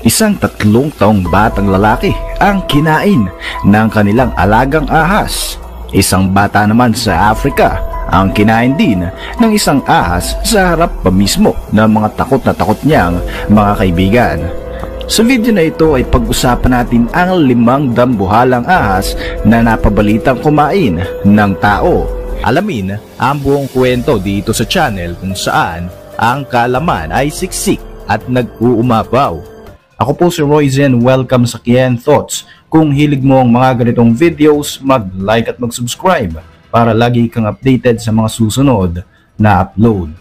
Isang 3 taong batang lalaki ang kinain ng kanilang alagang ahas. Isang bata naman sa Africa ang kinain din ng isang ahas sa harap pa mismo ng mga takot na takot niyang mga kaibigan. Sa video na ito ay pag-usapan natin ang 5 dambuhalang ahas na napabalitang kumain ng tao. Alamin ang buong kwento dito sa channel kung saan ang kaalaman ay siksik at nag-uumapaw. Ako po si Royzen, welcome sa Kian Thoughts. Kung hilig mo ang mga ganitong videos, mag-like at mag-subscribe para lagi kang updated sa mga susunod na upload.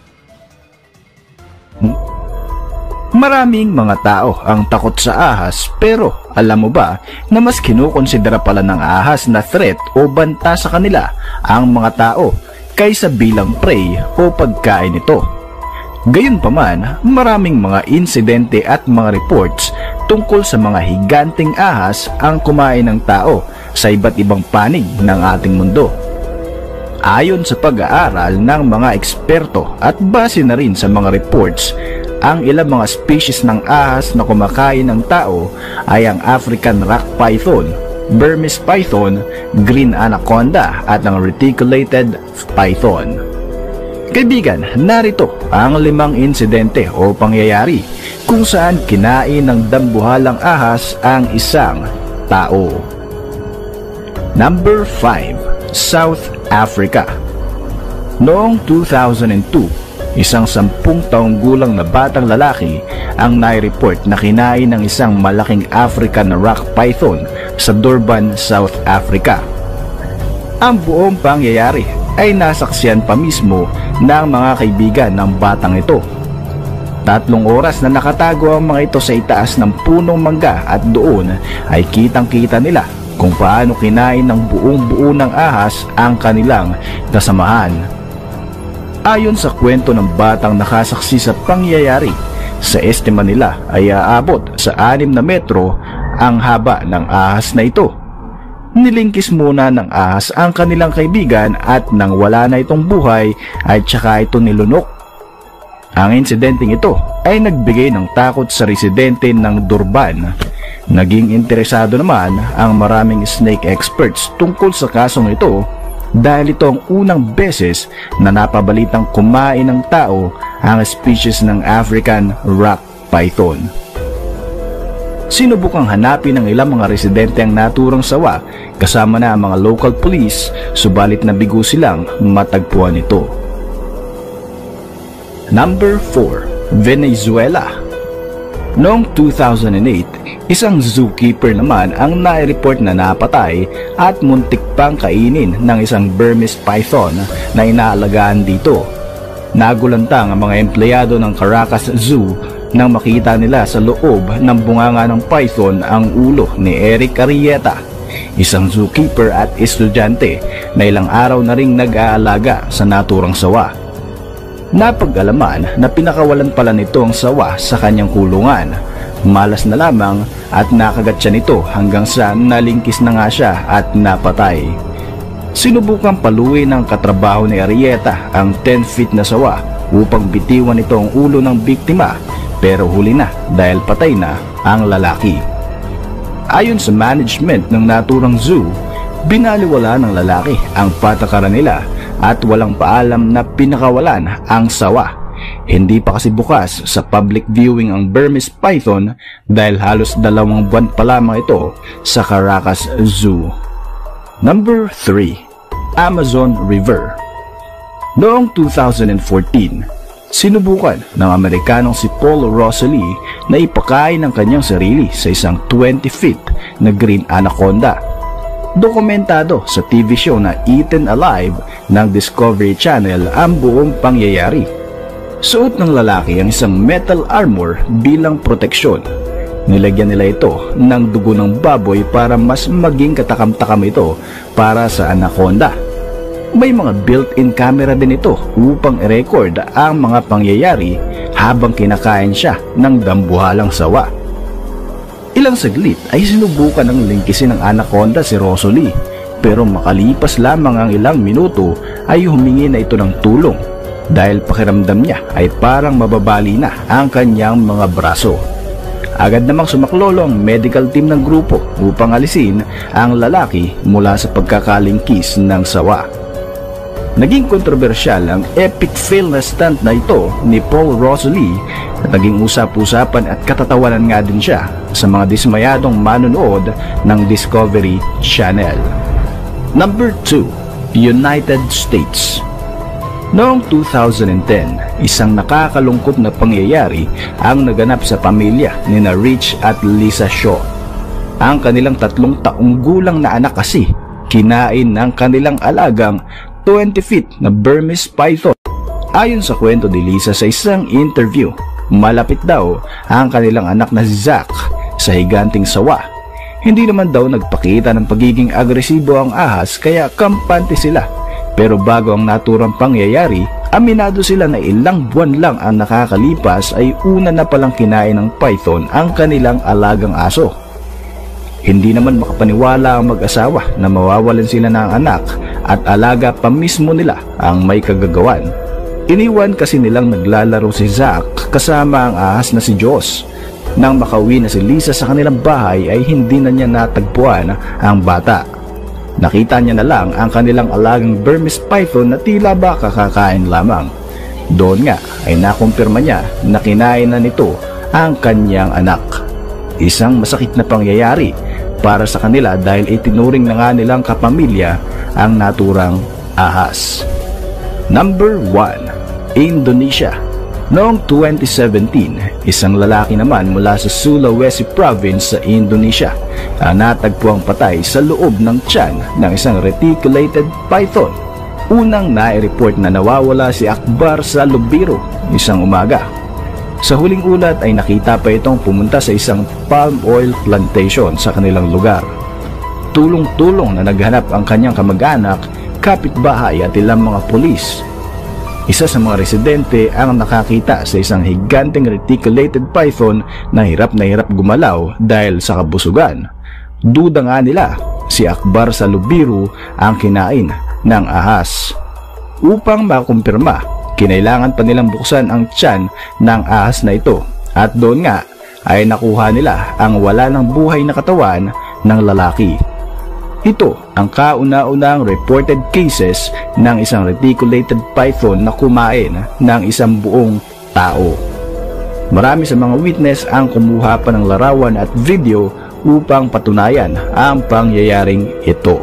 Maraming mga tao ang takot sa ahas, pero alam mo ba na mas kinukonsidera pala ng ahas na threat o banta sa kanila ang mga tao kaysa bilang prey o pagkain nito? Gayunpaman, maraming mga insidente at mga reports tungkol sa mga higanting ahas ang kumain ng tao sa iba't ibang panig ng ating mundo. Ayon sa pag-aaral ng mga eksperto at base na rin sa mga reports, ang ilang mga species ng ahas na kumakain ng tao ay ang African rock python, Burmese python, green anaconda at ang reticulated python. Kaibigan, narito ang 5 insidente o pangyayari kung saan kinain ng dambuhalang ahas ang isang tao. Number 5. South Africa. Noong 2002, isang 10 taong gulang na batang lalaki ang nai-report na kinain ng isang malaking African rock python sa Durban, South Africa. Ang buong pangyayari ay nasaksihan pa mismo ng mga kaibigan ng batang ito. 3 oras na nakatago ang mga ito sa itaas ng punong mangga at doon ay kitang-kita nila kung paano kinain ng buong-buo ng ahas ang kanilang kasamahan. Ayon sa kwento ng batang nakasaksi sa pangyayari, sa estima nila ay aabot sa 6 na metro ang haba ng ahas na ito. Nilingkis muna ng ahas ang kanilang kaibigan at nang wala na itong buhay ay tsaka ito nilunok. Ang insidenteng ito ay nagbigay ng takot sa residente ng Durban. Naging interesado naman ang maraming snake experts tungkol sa kasong ito dahil ito ang unang beses na napabalitang kumain ng tao ang species ng African rock python. Sinubukang hanapin ng ilang mga residente ang naturang sawa kasama na ang mga local police, subalit nabigo silang matagpuan ito. Number 4. Venezuela. Noong 2008, isang zookeeper naman ang nai-report na napatay at muntik pang kainin ng isang Burmese python na inaalagaan dito. Nagulantang ang mga empleyado ng Caracas Zoo nang makita nila sa loob ng bunganga ng python ang ulo ni Eric Arrieta, isang zookeeper at estudyante na ilang araw na ring nag-aalaga sa naturang sawa. Napag-alaman na pinakawalan pala nito ang sawa sa kanyang kulungan. Malas na lamang at nakagat siya nito hanggang sa nalingkis na nga siya at napatay. Sinubukang paluin ng katrabaho ni Arrieta ang 10 feet na sawa upang bitiwan ito ang ulo ng biktima, pero huli na dahil patay na ang lalaki. Ayon sa management ng naturang zoo, binaliwala ng lalaki ang patakaran nila at walang paalam na pinakawalan ang sawa. Hindi pa kasi bukas sa public viewing ang Burmese python dahil halos 2 buwan pa lamang ito sa Caracas Zoo. Number 3. Amazon River. Noong 2014, sinubukan ng Amerikanong si Paul Rosalie na ipakain ang kanyang sarili sa isang 20 feet na green anaconda. Dokumentado sa TV show na Eaten Alive ng Discovery Channel ang buong pangyayari. Suot ng lalaki ang isang metal armor bilang proteksyon. Nilagyan nila ito ng dugo ng baboy para mas maging katakam-takam ito para sa anaconda. May mga built-in camera din ito upang i-record ang mga pangyayari habang kinakain siya ng dambuhalang sawa. Ilang saglit ay sinubukan ng lingkisin ng anaconda si Rosalie, pero makalipas lamang ang ilang minuto ay humingi na ito ng tulong dahil pakiramdam niya ay parang mababali na ang kanyang mga braso. Agad namang sumaklolo ang medical team ng grupo upang alisin ang lalaki mula sa pagkakalingkis ng sawa. Naging kontrobersyal ang epic fail na stunt na ito ni Paul Rosalie at naging usap-usapan at katatawanan nga din siya sa mga dismayadong manonood ng Discovery Channel. Number 2. United States. Noong 2010, isang nakakalungkot na pangyayari ang naganap sa pamilya ni Rich at Lisa Shaw. Ang kanilang 3 taong gulang na anak kasi kinain ng kanilang alagang 20 feet na Burmese python. Ayon sa kwento ni Lisa sa isang interview, malapit daw ang kanilang anak na si Zach sa higanting sawa. Hindi naman daw nagpakita ng pagiging agresibo ang ahas kaya kampante sila. Pero bago ang naturang pangyayari, aminado sila na ilang buwan lang ang nakakalipas ay una na palang kinain ng python ang kanilang alagang aso. Hindi naman makapaniwala ang mag-asawa na mawawalan sila ng anak at alaga pa mismo nila ang may kagagawan. Iniwan kasi nilang naglalaro si Zach kasama ang ahas na si Joss. Nang makauwi na si Lisa sa kanilang bahay ay hindi na niya natagpuan ang bata. Nakita niya na lang ang kanilang alagang Burmese python na tila ba kakakain lamang. Doon nga ay nakumpirma niya na kinain na nito ang kanyang anak. Isang masakit na pangyayari para sa kanila dahil itinuring na nga nilang kapamilya ang naturang ahas. Number 1. Indonesia. Noong 2017, isang lalaki naman mula sa Sulawesi Province sa Indonesia ang natagpuang patay sa loob ng tiyan ng isang reticulated python. Unang nai-report na nawawala si Akbar sa Lubiro isang umaga. Sa huling ulat ay nakita pa itong pumunta sa isang palm oil plantation sa kanilang lugar. Tulong-tulong na naghanap ang kanyang kamag-anak, kapitbahay at ilang mga pulis. Isa sa mga residente ang nakakita sa isang higanting reticulated python na hirap gumalaw dahil sa kabusugan. Duda nga nila si Akbar sa Lubiro ang kinain ng ahas. Upang makumpirma, kinailangan pa nilang buksan ang tiyan ng ahas na ito at doon nga ay nakuha nila ang wala ng buhay na katawan ng lalaki. Ito ang kauna-unang reported cases ng isang reticulated python na kumain ng isang buong tao. Marami sa mga witness ang kumuha pa ng larawan at video upang patunayan ang pangyayaring ito.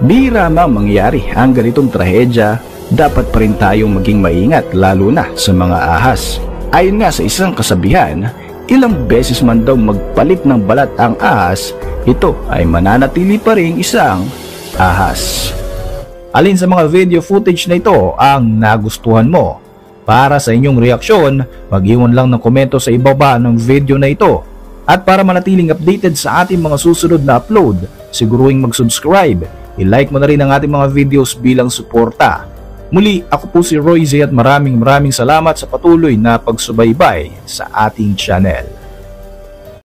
Bihira mang mangyari ang ganitong trahedya, dapat pa rin tayong maging maingat lalo na sa mga ahas. Ayon nga sa isang kasabihan, ilang beses man daw magpalit ng balat ang ahas, ito ay mananatili pa rin isang ahas. Alin sa mga video footage na ito ang nagustuhan mo? Para sa inyong reaksyon, mag-iwan lang ng komento sa ibaba ng video na ito. At para manatiling updated sa ating mga susunod na upload, siguruhing mag-subscribe. I-like mo na rin ang ating mga videos bilang suporta. Muli, ako po si Roy Z at maraming salamat sa patuloy na pagsubaybay sa ating channel.